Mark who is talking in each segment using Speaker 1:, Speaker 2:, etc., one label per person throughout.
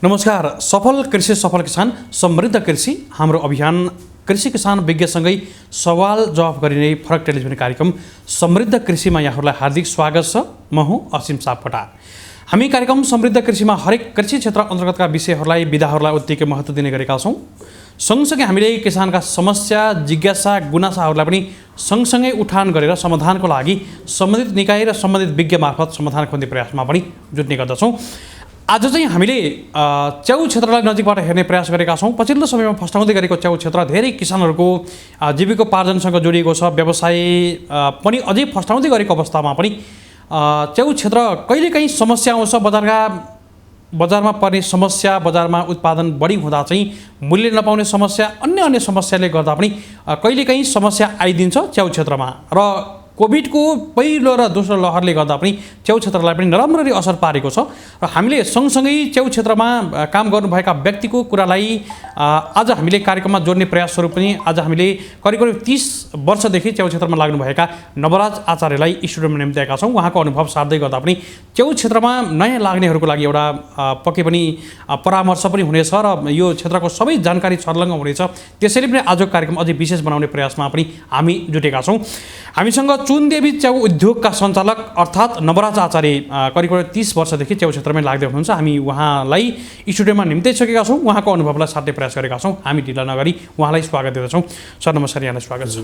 Speaker 1: नमस्कार। सफल कृषि सफल किसान समृद्ध कृषि हाम्रो अभियान कृषि किसान विज्ञसँगै सवाल जवाफ गरिने फरक टेलिभिजन कार्यक्रम समृद्ध कृषिमा यहाँहरूलाई हार्दिक स्वागत छ। म हुँ असीम सापकोटा। हामी कार्यक्रम समृद्ध कृषिमा हरेक कृषि क्षेत्र अन्तर्गतका विषयहरूलाई विधाहरूलाई उत्तिकै महत्त्व दिने गरेका छौँ। सँगसँगै हामीले किसानका समस्या जिज्ञासा गुनासाहरूलाई पनि सँगसँगै उठान गरेर समाधानको लागि सम्बन्धित निकाय र सम्बन्धित विज्ञ मार्फत समाधान खोज्ने प्रयासमा पनि जुट्ने गर्दछौँ। आज चाहिँ हामीले च्याउ क्षेत्रलाई नजिकबाट हेर्ने प्रयास गरेका छौँ। पछिल्लो समयमा फस्टाउँदै गरेको च्याउ क्षेत्र धेरै किसानहरूको जीविकोपार्जनसँग जोडिएको छ। व्यवसाय पनि अझै फस्टाउँदै गरेको अवस्थामा पनि च्याउ क्षेत्र कहिलेकाहीँ समस्या आउँछ। बजारमा पर्ने समस्या, बजारमा उत्पादन बढी हुँदा चाहिँ मूल्य नपाउने समस्या, अन्य समस्याले गर्दा पनि कहिलेकाहीँ समस्या आइदिन्छ च्याउ क्षेत्रमा। र कोभिडको पहिलो र दोस्रो लहरले गर्दा पनि च्याउ क्षेत्रलाई पनि नराम्ररी असर पारेको छ। र हामीले सँगसँगै च्याउ क्षेत्रमा काम गर्नुभएका व्यक्तिको कुरालाई आज हामीले कार्यक्रममा जोड्ने प्रयास स्वरूप पनि आज हामीले करिब 30 वर्षदेखि च्याउ क्षेत्रमा लाग्नुभएका नवराज आचार्यलाई स्टुडियोमा निम्त्याएका छौँ। उहाँको अनुभव सार्दै गर्दा पनि च्याउ क्षेत्रमा नयाँ लाग्नेहरूको लागि एउटा पक्कै पनि परामर्श पनि हुनेछ र यो क्षेत्रको सबै जानकारी छर्लङ्ग हुनेछ। त्यसैले पनि आजको कार्यक्रम अझै विशेष बनाउने प्रयासमा पनि हामी जुटेका छौँ। हामीसँग चुनदेवी च्याउ उद्योगका सञ्चालक अर्थात् नवराज आचार्य करिब 30 वर्षदेखि च्याउ क्षेत्रमै लाग्दै हुनुहुन्छ। हामी उहाँलाई स्टुडियोमा निम्त्याइसकेका छौँ। उहाँको अनुभवलाई साट्ने प्रयास गरेका छौँ। हामी ढिला नगरी उहाँलाई स्वागत दिँदछौँ। सर नमस्कार, यहाँलाई स्वागत छ।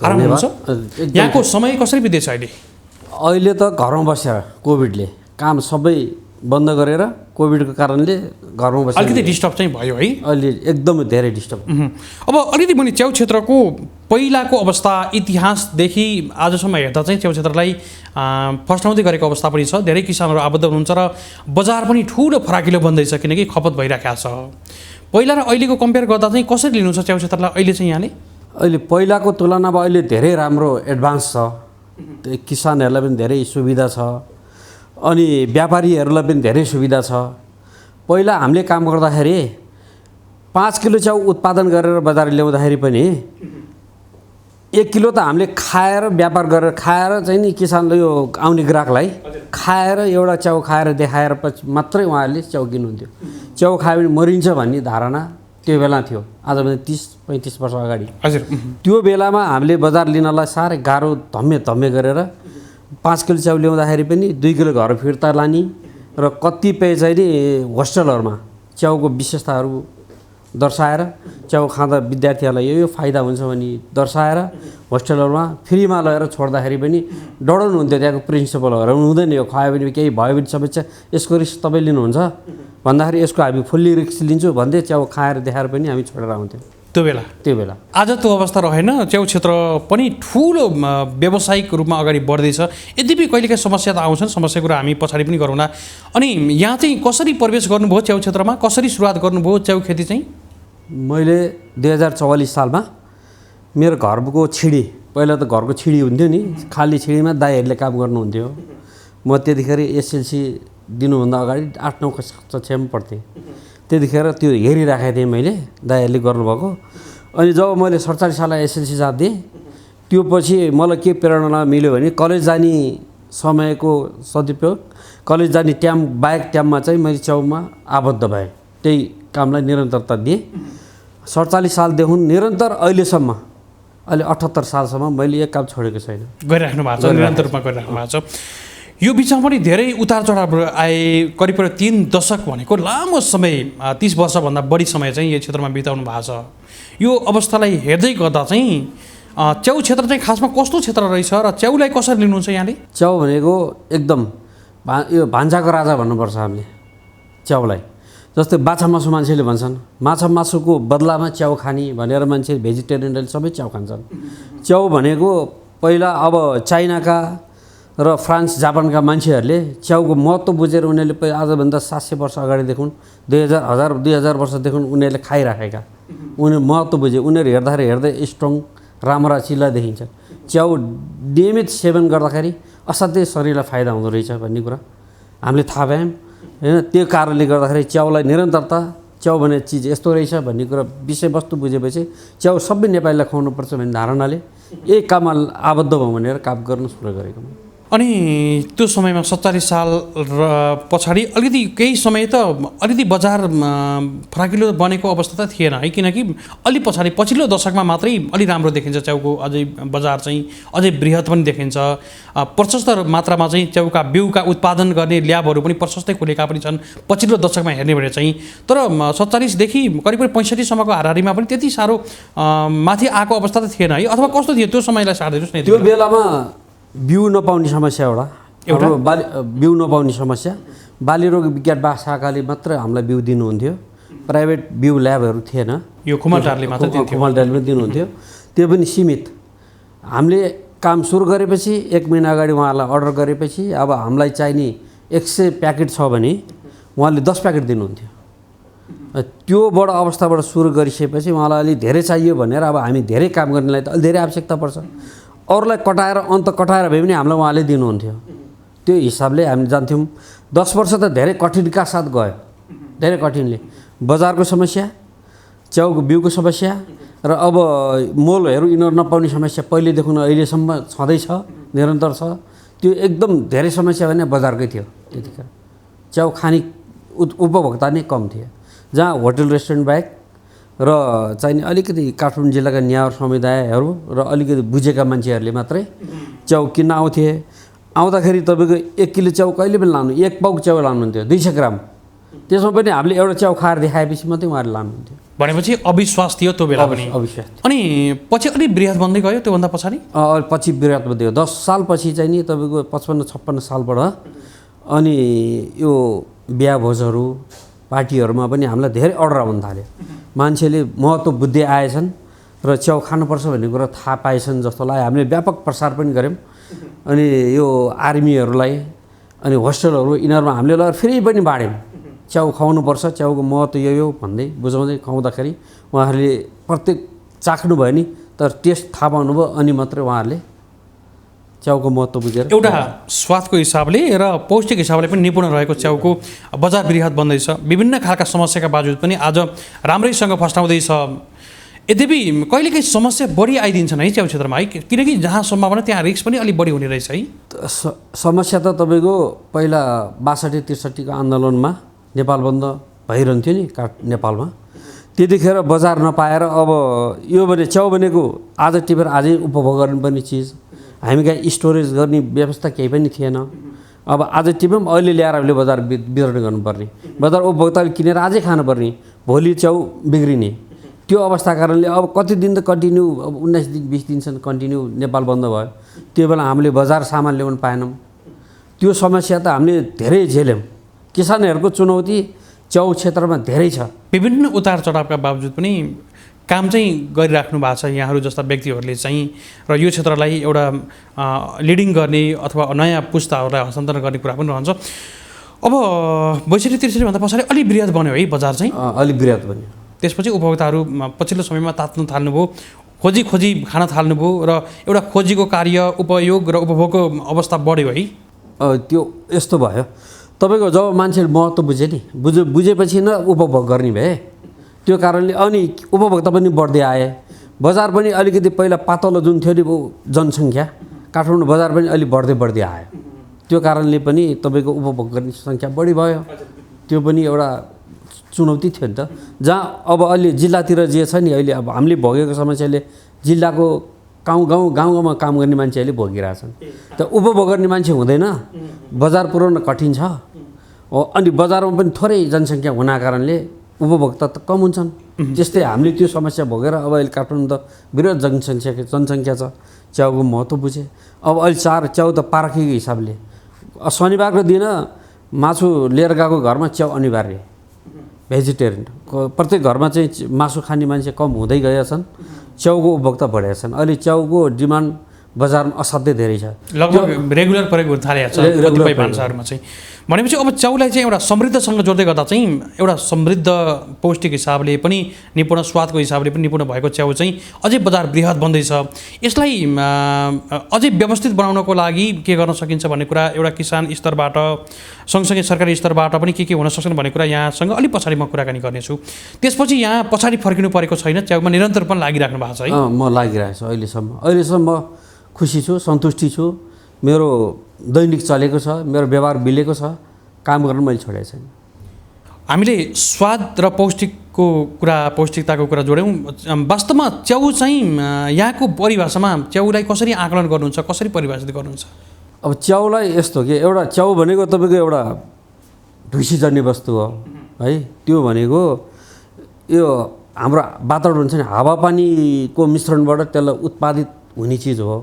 Speaker 1: आराम हुनुहुन्छ? यहाँको समय कसरी बित्दैछ अहिले?
Speaker 2: अहिले त घरमा बसेर कोभिडले काम सबै बन्द गरेर कोभिडको कारणले घरमा बसेर
Speaker 1: अलिकति डिस्टर्ब चाहिँ भयो है?
Speaker 2: अहिले एकदमै धेरै डिस्टर्ब।
Speaker 1: अब अलिकति पनि च्याउ क्षेत्रको पहिलाको अवस्था इतिहासदेखि आजसम्म हेर्दा चाहिँ च्याउ क्षेत्रलाई फस्टाउँदै गरेको अवस्था पनि छ। धेरै किसानहरू आबद्ध हुनुहुन्छ र बजार पनि ठुलो फराकिलो बन्दैछ, किनकि खपत भइरहेको छ। पहिला र अहिलेको कम्पेयर गर्दा चाहिँ कसरी लिनुहुन्छ च्याउ क्षेत्रलाई अहिले चाहिँ यहाँले?
Speaker 2: अहिले पहिलाको तुलनामा अहिले धेरै राम्रो एडभान्स छ। किसानहरूलाई पनि धेरै सुविधा छ, अनि व्यापारीहरूलाई पनि धेरै सुविधा छ। पहिला हामीले काम गर्दाखेरि 5 किलो च्याउ उत्पादन गरेर बजार ल्याउँदाखेरि पनि 1 किलो त हामीले खाएर व्यापार गरेर खाएर चाहिँ नि किसानले यो आउने ग्राहकलाई खाएर एउटा च्याउ खाएर देखाएर पछि मात्रै उहाँहरूले च्याउ किन्नुहुन्थ्यो। च्याउ खायो भने मरिन्छ भन्ने धारणा त्यो बेला थियो, आजभन्दा 30-35 वर्ष अगाडि।
Speaker 1: हजुर।
Speaker 2: त्यो बेलामा हामीले बजार लिनलाई साह्रै गाह्रो धम्मे गरेर 5 किलो च्याउ ल्याउँदाखेरि पनि 2 किलो घर फिर्ता लाने र कतिपय चाहिँ नि होस्टेलहरूमा च्याउको विशेषताहरू दर्शाएर च्याउ खाँदा विद्यार्थीहरूलाई यो फाइदा हुन्छ भने दर्शाएर होस्टेलहरूमा फ्रीमा लगेर छोड्दाखेरि पनि डराउनुहुन्थ्यो त्यहाँको प्रिन्सिपलहरू। हुँदैन, यो खुवायो भने केही भयो भने समस्या, यसको रिस्क तपाईँ लिनुहुन्छ भन्दाखेरि यसको हामी फुल्ली रिस्क लिन्छौँ भन्दै च्याउ खाएर देखाएर पनि हामी छोडेर आउँथ्यौँ त्यो बेला। आज त्यो अवस्था रहेन। च्याउ क्षेत्र पनि ठुलो व्यावसायिक रूपमा अगाडि बढ्दैछ। यद्यपि कहिलेकाहीँ समस्या त आउँछन्, समस्याको कुरा हामी पछाडि पनि गरौँला। अनि यहाँ चाहिँ कसरी प्रवेश गर्नुभयो च्याउ क्षेत्रमा? कसरी सुरुवात गर्नुभयो च्याउ खेती चाहिँ? मैले 2044 सालमा मेरो घरको छिडी, पहिला त घरको छिडी हुन्थ्यो नि, खाली छिडीमा दाइहरूले काम गर्नुहुन्थ्यो। म त्यतिखेर एसएलसी दिनुभन्दा अगाडि 8-9 कक्षामा पढ्थेँ। त्यतिखेर त्यो हेरिराखेको थिएँ मैले, दाइहरूले गर्नुभएको। अनि जब मैले 47 सालमा एसएलसी जाँदिएँ, त्यो पछि मलाई के प्रेरणा मिल्यो भने कलेज जाने समयको सदुपयोग, कलेज जाने बाहेक टाइममा चाहिँ मैले च्याउमा आबद्ध भएँ। त्यही कामलाई निरन्तरता दिएँ। 47 सालदेखि निरन्तर अहिलेसम्म, अहिले 78 सालसम्म मैले एक काम छोडेको छैन।
Speaker 1: गरिराख्नु भएको छ, निरन्तर रूपमा गरिराख्नु भएको छ। यो बिचमा पनि धेरै उतार चढावहरू आए। करिब 3 दशक भनेको लामो समय, 30 वर्षभन्दा बढी समय चाहिँ यो क्षेत्रमा बिताउनु भएको छ। यो अवस्थालाई हेर्दै गर्दा चाहिँ च्याउ क्षेत्र चाहिँ खासमा कस्तो क्षेत्र रहेछ र च्याउलाई कसरी लिनुहुन्छ यहाँले?
Speaker 2: च्याउ भनेको एकदम यो भान्साको राजा भन्नुपर्छ हामीले च्याउलाई। जस्तै माछा मासु मान्छेले भन्छन्, माछा मासुको बदलामा च्याउ खाने भनेर मान्छे भेजिटेरियनले सबै च्याउ खान्छन्। च्याउ भनेको पहिला अब चाइनाका र फ्रान्स जापानका मान्छेहरूले च्याउको महत्त्व बुझेर उनीहरूले आजभन्दा 700 वर्ष अगाडिदेखि 2000 वर्षदेखि उनीहरूले खाइराखेका, उनीहरू महत्त्व बुझे। उनीहरू हेर्दै स्ट्रङ राम्रा चिल्ला देखिन्छ। च्याउ नियमित सेवन गर्दाखेरि असाध्यै शरीरलाई फाइदा हुँदो रहेछ भन्ने कुरा हामीले थाहा पायौँ होइन। त्यो कारणले गर्दाखेरि च्याउलाई निरन्तरता, च्याउ भन्ने चिज यस्तो रहेछ भन्ने कुरा विषयवस्तु बुझेपछि च्याउ सबै नेपालीलाई खुवाउनुपर्छ भन्ने धारणाले यही काममा आबद्ध भयौँ भनेर काम गर्न सुरु गरेको।
Speaker 1: अनि त्यो समयमा 47 साल र पछाडि अलिकति केही समय त अलिकति बजार फराकिलो बनेको अवस्था त थिएन है, किनकि अलि पछाडि पछिल्लो दशकमा मात्रै अलि राम्रो देखिन्छ च्याउको अझै बजार चाहिँ अझै बृहत पनि देखिन्छ। प्रशस्त मात्रामा चाहिँ च्याउका बिउका उत्पादन गर्ने ल्याबहरू पनि प्रशस्तै खुलेका पनि छन् पछिल्लो दशकमा हेर्ने भने चाहिँ। तर 47 देखि करिब 65 सम्मको हाराहारीमा पनि त्यति साह्रो माथि आएको अवस्था त थिएन है, अथवा कस्तो थियो त्यो समयलाई सार्दिनुहोस् न।
Speaker 2: त्यो बेलामा बिउ नपाउने समस्या एउटा बाली बिउ नपाउने समस्या, बाली रोग विज्ञान शाखाले मात्र हामीलाई बिउ दिनुहुन्थ्यो, प्राइभेट बिउ ल्याबहरू थिएन।
Speaker 1: यो खुमलटारले मात्र दिन्थ्यो,
Speaker 2: खुमलटारले दिनुहुन्थ्यो, त्यो पनि सीमित। हामीले काम सुरु गरेपछि 1 महिना अगाडि उहाँलाई अर्डर गरेपछि अब हामीलाई चाहिने 100 प्याकेट छ भने उहाँले 10 प्याकेट दिनुहुन्थ्यो। त्योबाट अवस्थाबाट सुरु गरिसकेपछि उहाँलाई अलि धेरै चाहियो भनेर अब हामी धेरै काम गर्नेलाई त अलि धेरै आवश्यकता पर्छ, अरूलाई कटाएर अन्त कटाएर भए पनि हामीलाई उहाँले दिनुहुन्थ्यो। त्यो हिसाबले हामी जान्थ्यौँ। 10 वर्ष त धेरै कठिनका साथ गयो, धेरै कठिनले। बजारको समस्या, च्याउको बिउको समस्या र अब मोलहरू यिनीहरू नपाउने समस्या पहिलेदेखि अहिलेसम्म छँदैछ, निरन्तर छ। त्यो एकदम धेरै समस्या भने बजारकै थियो त्यतिखेर। च्याउ खाने उपभोक्ता नै कम थियो, जहाँ होटल रेस्टुरेन्ट बाहेक र चाहिने अलिकति काठमाडौँ जिल्लाका न्यावर समुदायहरू र अलिकति बुझेका मान्छेहरूले मात्रै च्याउ किन्न आउँथे। आउँदाखेरि तपाईँको 1 किलो च्याउ कहिले पनि लानु, 1 पाउ च्याउ लानुहुन्थ्यो 200 ग्राम, त्यसमा पनि हामीले एउटा च्याउ खाएर देखाएपछि मात्रै उहाँहरूले लानुहुन्थ्यो।
Speaker 1: भनेपछि अविश्वास थियो त्यो बेला पनि।
Speaker 2: अविश्वास।
Speaker 1: अनि पछि अलि बृहत बन्दै गयो त्योभन्दा पछाडि?
Speaker 2: पछि बृहत बन्दै गयो। 10 साल पछि चाहिँ नि तपाईँको 55-56 सालबाट अनि यो बिहा भोजहरू पार्टीहरूमा पनि हामीलाई धेरै अर्डर आउन थाल्यो। मान्छेले महत्त्व बुझ्दै आएछन् र च्याउ खानुपर्छ भन्ने कुरा थाहा पाएछन् जस्तो लाग्यो। हामीले व्यापक प्रसार पनि गऱ्यौँ। अनि यो आर्मीहरूलाई अनि होस्टेलहरू यिनीहरूमा हामीले लगेर फेरि पनि बाँड्यौँ। च्याउ खुवाउनुपर्छ, च्याउको महत्त्व यो भन्दै बुझाउँदै खुवाउँदाखेरि उहाँहरूले प्रत्येक चाख्नु भयो नि, तर टेस्ट थाहा पाउनुभयो अनि मात्रै उहाँहरूले च्याउको महत्त्व बुझेर
Speaker 1: एउटा स्वादको हिसाबले र पौष्टिक हिसाबले पनि निपुण रहेको च्याउको बजार बृहत बन्दैछ। विभिन्न खालका समस्याका बावजुद पनि आज राम्रैसँग फस्टाउँदैछ। यद्यपि कहिलेकाहीँ समस्या बढी आइदिन्छन् है च्याउ क्षेत्रमा है, किनकि जहाँ सम्भावना त्यहाँ रिस्क पनि अलिक बढी हुने रहेछ है।
Speaker 2: समस्या त तपाईँको पहिला 62-63 को आन्दोलनमा नेपाल बन्द भइरहन्थ्यो नि नेपालमा, त्यतिखेर बजार नपाएर अब यो भने च्याउ भनेको आज टिपेर आजै उपभोग गर्नुपर्ने चिज, हामी कहाँ स्टोरेज गर्ने व्यवस्था केही पनि थिएन। अब आज टिप्यौँ अहिले ल्याएर हामीले बजार वितरण गर्नुपर्ने, बजार उपभोक्ताले किनेर आजै खानुपर्ने, भोलि च्याउ बिग्रिने त्यो अवस्था कारणले अब कति दिन त कन्टिन्यू, अब 19 दिन 20 दिनसम्म कन्टिन्यू नेपाल बन्द भयो। त्यो बेला हामीले बजार सामान ल्याउन पाएनौँ। त्यो समस्या त हामीले धेरै झेल्यौँ। किसानहरूको चुनौती च्याउ क्षेत्रमा धेरै छ।
Speaker 1: विभिन्न उतार चढावका बावजुद पनि काम चाहिँ गरिराख्नु भएको छ यहाँहरू जस्ता व्यक्तिहरूले चाहिँ, र यो क्षेत्रलाई एउटा लिडिङ गर्ने अथवा नयाँ पुस्ताहरूलाई हस्तान्तरण गर्ने कुरा पनि रहन्छ। अब 62-63 भन्दा पछाडि अलि बृहत बन्यो है बजार चाहिँ,
Speaker 2: अलि बृहत बन्यो।
Speaker 1: त्यसपछि उपभोक्ताहरू पछिल्लो समयमा तात्न थाल्नुभयो, खोजी खान थाल्नुभयो र एउटा खोजीको कार्य, उपयोग र उपभोगको अवस्था बढ्यो है।
Speaker 2: त्यो यस्तो भयो, तपाईँको जब मान्छेले महत्त्व बुझे नि, बुझेपछि न उपभोग गर्ने भए, त्यो कारणले अनि उपभोक्ता पनि बढ्दै आए। बजार पनि अलिकति पहिला पातलो जुन थियो नि जनसङ्ख्या, काठमाडौँ बजार पनि अलिक बढ्दै आयो। त्यो कारणले पनि तपाईँको उपभोग गर्ने सङ्ख्या बढी भयो। त्यो पनि एउटा चुनौती थियो नि त। जहाँ अब अहिले जिल्लातिर जे छ नि, अहिले अब हामीले भोगेको समस्याले जिल्लाको गाउँमा काम गर्ने मान्छेहरूले भोगिरहेछन्। त उपभोग गर्ने मान्छे हुँदैन, बजार पुर्याउन कठिन छ। अनि बजारमा पनि थोरै जनसङ्ख्या हुनाको कारणले उपभोक्ता त कम हुन्छन्। त्यस्तै हामीले त्यो समस्या भोगेर अब अहिले काठमाडौँ त बृहत जनसङ्ख्या छ, च्याउको महत्त्व बुझे। अब अहिले च्याउ त पारखीको हिसाबले शनिबारको दिन मासु लिएर गएको घरमा च्याउ अनिवार्य, भेजिटेरियन। प्रत्येक घरमा चाहिँ मासु खाने मान्छे कम हुँदै गएका छन्, च्याउको उपभोक्ता बढेका छन्। अहिले च्याउको डिमान्ड बजारमा असाध्यै धेरै छ,
Speaker 1: लगभग रेगुलर प्रयोग हुन थालेको छ कतिपय भान्साहरूमा चाहिँ। भनेपछि अब च्याउलाई चाहिँ एउटा समृद्धसँग जोड्दै गर्दा चाहिँ एउटा समृद्ध पौष्टिक हिसाबले पनि निपुण, स्वादको हिसाबले पनि निपुण भएको च्याउ चाहिँ अझै बजार बृहत बन्दैछ। यसलाई अझै व्यवस्थित बनाउनको लागि के गर्न सकिन्छ भन्ने कुरा एउटा किसान स्तरबाट सँगसँगै सरकारी स्तरबाट पनि के हुन सक्छन् भन्ने कुरा यहाँसँग अलिक पछाडि म कुराकानी गर्नेछु। त्यसपछि यहाँ पछाडि फर्किनु परेको छैन, च्याउमा निरन्तर पनि लागिराख्नु भएको छ है?
Speaker 2: म लागिरहेको छु अहिलेसम्म खुसी छु, सन्तुष्टि छु। मेरो दैनिक चलेको छ, मेरो व्यवहार मिलेको छ, काम गर्न मैले छोडेको छैन।
Speaker 1: हामीले स्वाद र पौष्टिकताको कुरा जोड्यौँ। वास्तवमा च्याउ चाहिँ यहाँको परिभाषामा च्याउलाई कसरी आकलन गर्नुहुन्छ, कसरी परिभाषित गर्नुहुन्छ?
Speaker 2: अब च्याउलाई यस्तो कि एउटा च्याउ भनेको तपाईँको एउटा ढुसीजन्य वस्तु हो है। त्यो भनेको यो हाम्रो वातावरण हुन्छ नि, हावापानीको मिश्रणबाट त्यसलाई उत्पादित हुने चिज हो।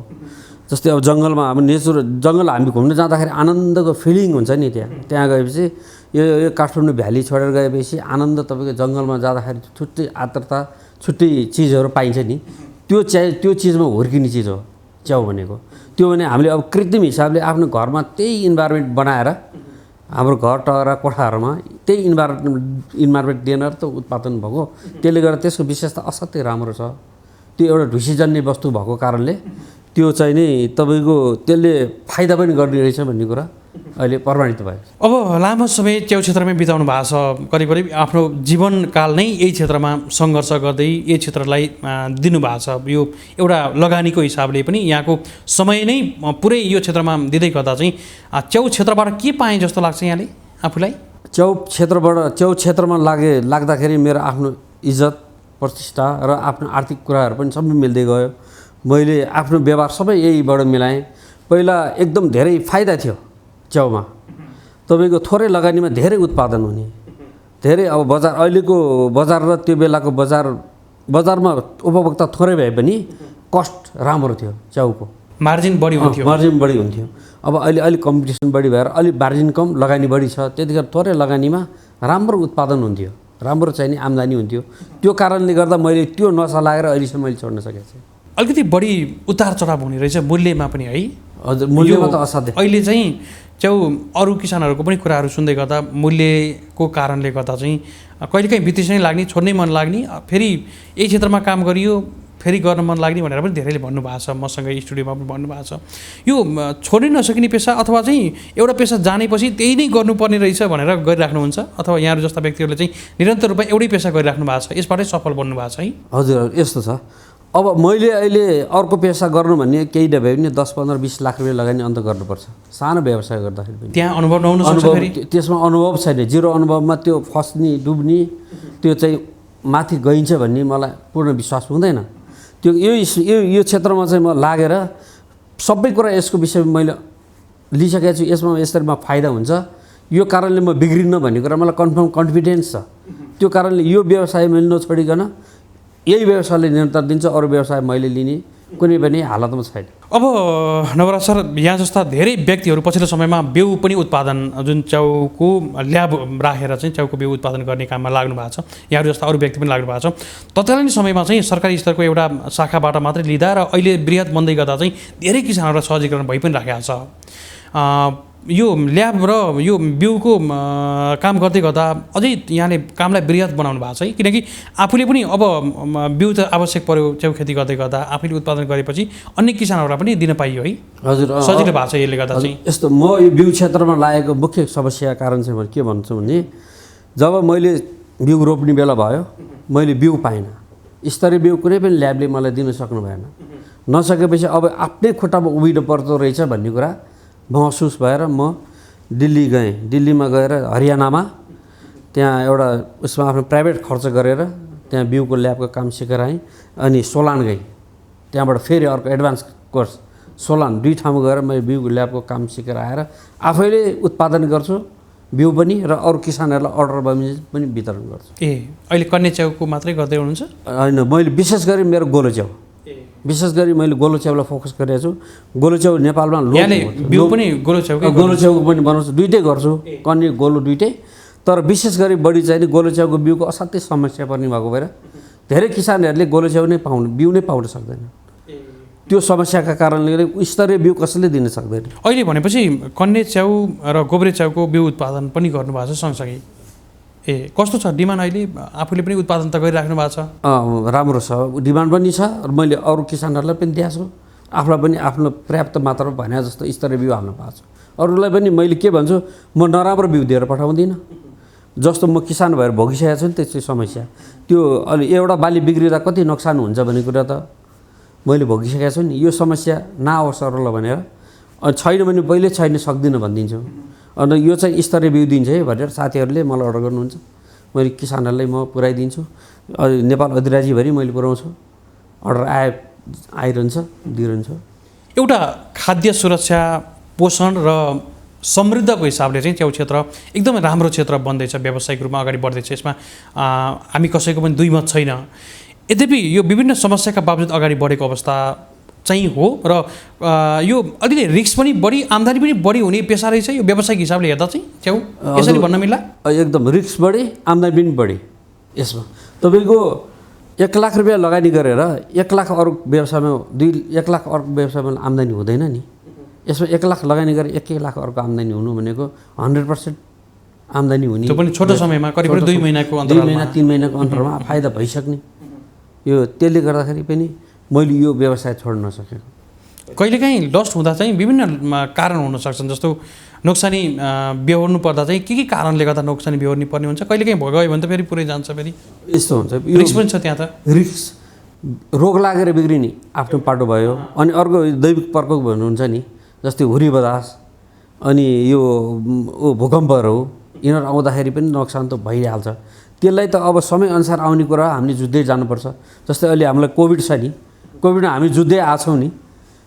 Speaker 2: जस्तै अब जङ्गलमा अब जङ्गल हामी घुम्न जाँदाखेरि आनन्दको फिलिङ हुन्छ नि, त्यहाँ गएपछि यो काठमाडौँ भ्याली छोडेर गएपछि आनन्द तपाईँको जङ्गलमा जाँदाखेरि छुट्टै आर्द्रता, छुट्टै चिजहरू पाइन्छ नि। त्यो चिजमा हुर्किने चिज हो च्याउ भनेको। त्यो भने हामीले अब कृत्रिम हिसाबले आफ्नो घरमा त्यही इन्भाइरोमेन्ट बनाएर हाम्रो घर टरा कोठाहरूमा त्यही इन्भाइरोमेन्ट दिएर त उत्पादन भएको, त्यसले गर्दा त्यसको विशेषता असाध्यै राम्रो छ। त्यो एउटा ढुसीजन्य वस्तु भएको कारणले त्यो चाहिँ नि तपाईँको त्यसले फाइदा पनि गर्ने रहेछ भन्ने कुरा अहिले प्रमाणित भयो।
Speaker 1: अब लामो समय च्याउ क्षेत्रमै बिताउनु भएको छ, करिब करिब आफ्नो जीवनकाल नै यही क्षेत्रमा सङ्घर्ष गर्दै यही क्षेत्रलाई दिनुभएको छ। यो एउटा लगानीको हिसाबले पनि यहाँको समय नै पुरै यो क्षेत्रमा दिँदै गर्दा चाहिँ च्याउ क्षेत्रबाट के पाएँ जस्तो लाग्छ यहाँले आफूलाई?
Speaker 2: च्याउ क्षेत्रमा लाग्दाखेरि मेरो आफ्नो इज्जत, प्रतिष्ठा र आफ्नो आर्थिक कुराहरू पनि सबै मिल्दै गयो। मैले आफ्नो व्यवहार सबै यहीबाट मिलाएँ। पहिला एकदम धेरै फाइदा थियो च्याउमा, तपाईँको थोरै लगानीमा धेरै उत्पादन हुने, धेरै अब अहिलेको बजार र त्यो बेलाको बजारमा उपभोक्ता थोरै भए पनि कस्ट राम्रो थियो च्याउको,
Speaker 1: मार्जिन बढी
Speaker 2: हुन्थ्यो। अब अहिले कम्पिटिसन बढी भएर अलिक मार्जिन कम, लगानी बढी छ, त्यतिखेर थोरै लगानीमा राम्रो उत्पादन हुन्थ्यो, राम्रो चाहिने आम्दानी हुन्थ्यो। त्यो कारणले गर्दा मैले त्यो नसा लागेर अहिलेसम्म मैले छोड्न सकेको छु।
Speaker 1: अलिकति बढी उतार चढाव हुने रहेछ मूल्यमा पनि है?
Speaker 2: हजुर, मूल्यमा त असाध्य।
Speaker 1: अहिले चाहिँ च्याउ अरू किसानहरूको पनि कुराहरू सुन्दै गर्दा मूल्यको कारणले गर्दा चाहिँ कहिलेकाहीँ बितिस नै लाग्ने, छोड्नै मन लाग्ने, फेरि यही क्षेत्रमा काम गरियो फेरि गर्न मन लाग्ने भनेर पनि धेरैले भन्नुभएको छ, मसँगै स्टुडियोमा पनि भन्नुभएको छ। यो छोड्नै नसकिने पेसा अथवा चाहिँ एउटा पेसा जानेपछि त्यही नै गर्नुपर्ने रहेछ भनेर गरिराख्नुहुन्छ, अथवा यहाँहरू जस्ता व्यक्तिहरूले चाहिँ निरन्तर रूपमा एउटै पेसा गरिराख्नु भएको छ, यसबाटै सफल बन्नु भएको छ है?
Speaker 2: हजुर, यस्तो छ। अब मैले अहिले अर्को पेसा गर्नु भन्ने केही नभए पनि 10-15-20 लाख रुपियाँ लगानी अन्त गर्नुपर्छ सानो व्यवसाय गर्दाखेरि पनि।
Speaker 1: त्यहाँ अनुभव नहुनु सक्छ फेरि?
Speaker 2: त्यसमा अनुभव छैन, जिरो अनुभवमा त्यो फस्ने डुब्ने त्यो चाहिँ माथि गइन्छ भन्ने मलाई पूर्ण विश्वास हुँदैन। त्यो यो क्षेत्रमा चाहिँ म लागेर सबै कुरा यसको विषयमा मैले लिइसकेको छु, यसमा यसरी फाइदा हुन्छ, यो कारणले म बिग्रिन्न भन्ने कुरा मलाई कन्फिडेन्स छ। त्यो कारणले यो व्यवसाय मैले नछोडिकन यही व्यवसायले निरन्तर दिन्छ, अरू व्यवसाय मैले लिने कुनै पनि हालतमा छैन।
Speaker 1: अब नवराज सर, यहाँ जस्ता धेरै व्यक्तिहरू पछिल्लो समयमा बिउ पनि उत्पादन, जुन च्याउको ल्याब राखेर चाहिँ च्याउको बिउ उत्पादन गर्ने काममा लाग्नु भएको छ, यहाँहरू जस्ता अरू व्यक्ति पनि लाग्नु भएको छ। तत्कालीन समयमा चाहिँ सरकारी स्तरको एउटा शाखाबाट मात्रै लिँदा र अहिले बृहत बन्दै गर्दा चाहिँ धेरै किसानहरूलाई सहजीकरण भइ पनि राखेको छ। यो ल्याब र यो बिउको काम गर्दै गर्दा अझै यहाँले कामलाई बृहत बनाउनु भएको छ है? किनकि आफूले पनि अब बिउ त आवश्यक पर्यो, च्याउ खेती गर्दै गर्दा आफूले उत्पादन गरेपछि अन्य किसानहरूलाई पनि दिन पाइयो है?
Speaker 2: हजुर,
Speaker 1: सजिलो भएको छ यसले गर्दा चाहिँ।
Speaker 2: यस्तो म यो बिउ क्षेत्रमा लागेको मुख्य समस्या कारण चाहिँ म के भन्छु भने, जब मैले बिउ रोप्ने बेला भयो मैले बिउ पाइनँ, स्तरीय बिउ कुनै पनि ल्याबले मलाई दिन सक्नु भएन। नसकेपछि अब आफ्नै खुट्टामा उभिनु पर्दो रहेछ भन्ने कुरा महसुस भएर म दिल्ली गएँ। दिल्लीमा गएर हरियाणामा त्यहाँ एउटा उसमा आफ्नो प्राइभेट खर्च गरेर त्यहाँ बिउको ल्याबको काम सिकेर आएँ। अनि सोलान गएँ, त्यहाँबाट फेरि अर्को एडभान्स कोर्स सोलान, 2 ठाउँमा गएर मैले बिउको ल्याबको काम सिकेर आएर आफैले उत्पादन गर्छु बिउ पनि, र अरू किसानहरूलाई अर्डर भयो पनि वितरण गर्छु।
Speaker 1: अहिले कन्या च्याउको मात्रै गर्दै हुनुहुन्छ?
Speaker 2: होइन, मैले विशेष गरी मेरो गोलो च्याउ, विशेष गरी मैले गोलो च्याउलाई फोकस गरेको छु। गोलो च्याउ नेपालमा
Speaker 1: बिउ पनि गोलो
Speaker 2: च्याउको पनि बनाउँछु, दुइटै गर्छु, कन्या गोलो दुइटै। तर विशेष गरी बढी चाहिँ गोलो च्याउको बिउको असाध्यै समस्या पर्ने भएको भएर धेरै किसानहरूले गोलो च्याउ नै बिउ नै पाउन सक्दैन। त्यो समस्याका कारणले स्तरीय बिउ कसैले दिन सक्दैन।
Speaker 1: अहिले भनेपछि कन्या च्याउ र गोब्रे च्याउको बिउ उत्पादन पनि गर्नुभएको छ सँगसँगै? कस्तो छ डिमान्ड अहिले? आफूले पनि उत्पादन त गरिराख्नु भएको छ?
Speaker 2: राम्रो छ, डिमान्ड पनि छ, र मैले अरू किसानहरूलाई पनि दिएको छु, आफूलाई पनि आफ्नो पर्याप्त मात्रामा भने जस्तो स्तरीय बिउ हाल्नु भएको छ। अरूलाई पनि मैले के भन्छु, म नराम्रो बिउ दिएर पठाउँदिनँ, जस्तो म किसान भएर भोगिसकेको छु नि त्यस्तो समस्या। त्यो अलि एउटा बाली बिग्रिँदा कति नोक्सान हुन्छ भन्ने कुरा त मैले भोगिसकेको छु नि, यो समस्या नआओस् अरूलाई भनेर छैन भने पहिले छैन सक्दिनँ भनिदिन्छु। अनि यो चाहिँ स्तरीय बिउ दिन्छ है भनेर साथीहरूले मलाई अर्डर गर्नुहुन्छ, मैले किसानहरूलाई म पुऱ्याइदिन्छु। नेपाल अधिराज्यभरि मैले पुऱ्याउँछु, अर्डर आइरहन्छ, दिइरहन्छ।
Speaker 1: एउटा खाद्य सुरक्षा, पोषण र समृद्धको हिसाबले चाहिँ च्याउ क्षेत्र एकदमै राम्रो क्षेत्र बन्दैछ, व्यावसायिक रूपमा अगाडि बढ्दैछ। यसमा हामी कसैको पनि दुई मत छैन। यद्यपि यो विभिन्न समस्याका बावजुद अगाडि बढेको अवस्था चाहिँ हो र यो अलिकति रिस्क पनि बढी, आम्दानी पनि बढी हुने पेसा रहेछ यो व्यावसायिक हिसाबले हेर्दा चाहिँ च्याउ, यसरी भन्न मिल्ला?
Speaker 2: एकदम रिस्क बढी, आम्दानी पनि बढी। यसमा तपाईँको 1 लाख रुपियाँ लगानी गरेर 1 लाख अरू व्यवसायमा 1 लाख अर्को व्यवसायमा आम्दानी हुँदैन नि। यसमा 1 लाख लगानी गरेर 1 लाख अर्को आम्दानी हुनु भनेको 100% आम्दानी हुने,
Speaker 1: त्यो पनि छोटो समयमा, करिब 2 महिनाको अन्तरालमा,
Speaker 2: 2 महिना 3 महिनाको अन्तरालमा फाइदा भइसक्ने। यो त्यसले गर्दाखेरि पनि मैले यो व्यवसाय छोड्न नसकेको।
Speaker 1: कहिलेकाहीँ लस्ट हुँदा चाहिँ विभिन्न कारण हुन सक्छन्, जस्तो नोक्सानी बेहोर्नु पर्दा चाहिँ के कारणले गर्दा नोक्सानी बेहोर्नु पर्ने हुन्छ, कहिलेकाहीँ गयो भने त फेरि पुरै जान्छ, फेरि
Speaker 2: यस्तो हुन्छ।
Speaker 1: रिस्क पनि छ त्यहाँ त।
Speaker 2: रिस्क रोग लागेर बिग्रिने आफ्नो पाटो भयो। अनि अर्को दैविक प्रकोप भन्नुहुन्छ नि, जस्तै हुरी बतास अनि यो भूकम्पहरू, यिनीहरू आउँदाखेरि पनि नोक्सान त भइहाल्छ। त्यसलाई त अब समयअनुसार आउने कुरा हामीले जुझ्दै जानुपर्छ। जस्तै अहिले हामीलाई कोभिड छ नि, कोभिडमा हामी जुझ्दै आछौँ नि,